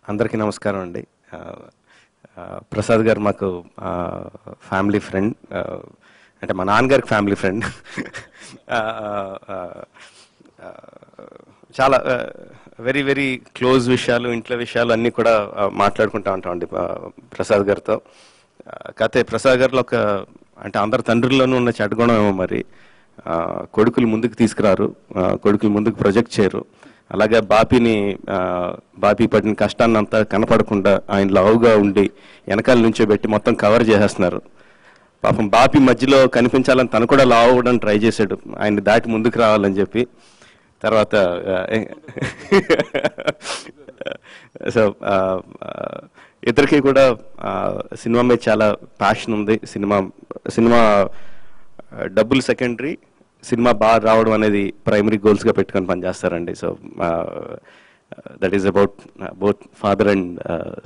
అందరికీ నమస్కారం అండి. ప్రసాద్ గారు మాకు ఫ్యామిలీ ఫ్రెండ్, అంటే మా నాన్నగారికి ఫ్యామిలీ ఫ్రెండ్. చాలా వెరీ వెరీ క్లోజ్ విషయాలు, ఇంట్లో విషయాలు అన్నీ కూడా మాట్లాడుకుంటూ ఉంటామండి ప్రసాద్ గారితో. కాకపోతే ప్రసాద్ గారిలో ఒక, అంటే అందరి తండ్రుల్లోనూ ఉన్న చెడ్గుణం ఏమో మరి, కొడుకులు ముందుకు తీసుకురారు, కొడుకులు ముందుకు ప్రొజెక్ట్ చేయరు. అలాగే బాపీ పడిన కష్టాన్ని అంతా కనపడకుండా ఆయన లావుగా ఉండి వెనకాల నుంచో పెట్టి మొత్తం కవర్ చేసేస్తున్నారు. పాపం బాపీ మధ్యలో కనిపించాలని తను కూడా లావు అవ్వడానికి ట్రై చేశాడు, ఆయన దాటి ముందుకు రావాలని చెప్పి. తర్వాత సో ఇద్దరికి కూడా సినిమా మీద చాలా ప్యాషన్ ఉంది. సినిమా డబ్బులు సెకండరీ, సినిమా బాగా రావడం అనేది ప్రైమరీ గోల్స్గా పెట్టుకొని పనిచేస్తారండి. So that is about both father and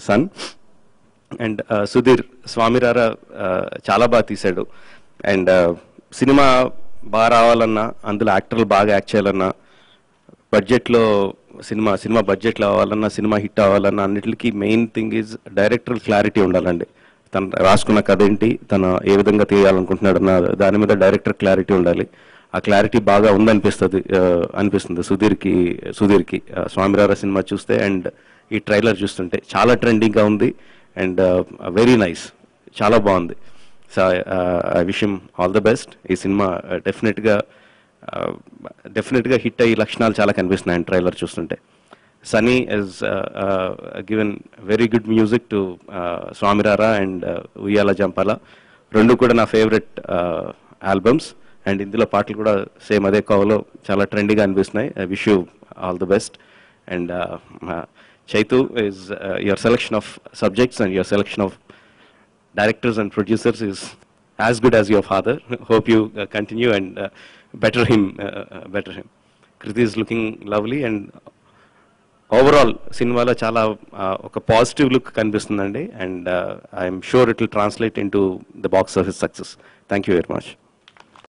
son. And Sudheer Swamy Ra Ra చాలా బాగా తీశాడు. అండ్ సినిమా బాగా రావాలన్నా, అందులో యాక్టర్లు బాగా యాక్ట్ చేయాలన్నా, బడ్జెట్లో సినిమా బడ్జెట్లో అవ్వాలన్నా, సినిమా హిట్ అవ్వాలన్నా, అన్నిటికీ main thing is director clarity ఉండాలండి. తను రాసుకున్న కథ ఏంటి, తను ఏ విధంగా తీయాలనుకుంటున్నాడు అన్న దాని మీద డైరెక్టర్ క్లారిటీ ఉండాలి. ఆ క్లారిటీ బాగా అనిపిస్తుంది సుధీర్కి స్వామిరారా సినిమా చూస్తే. అండ్ ఈ ట్రైలర్ చూస్తుంటే చాలా ట్రెండింగ్గా ఉంది అండ్ వెరీ నైస్, చాలా బాగుంది. So I wish him all the best. ఈ సినిమా డెఫినెట్గా హిట్ అయ్యే లక్షణాలు చాలా కనిపిస్తున్నాయి ట్రైలర్ చూస్తుంటే. Sunny has given very good music to Swamy Ra Ra and Uyyala Jampala, రెండు కూడా నా ఫేవరెట్ ఆల్బమ్స్. అండ్ ఇందులో పాటలు కూడా సేమ్ అదే కోవలో చాలా ట్రెండీగా అనిపిస్తున్నాయి. I wish you all the best. And Chaitu is your selection of subjects and your selection of directors and producers is as good as your father. Hope you continue and better him. Kriti is looking lovely and overall సినిమాలో చాలా ఒక positive look కనిపిస్తుందండి. And I'm sure it will translate in to the box office success. Thank you very much.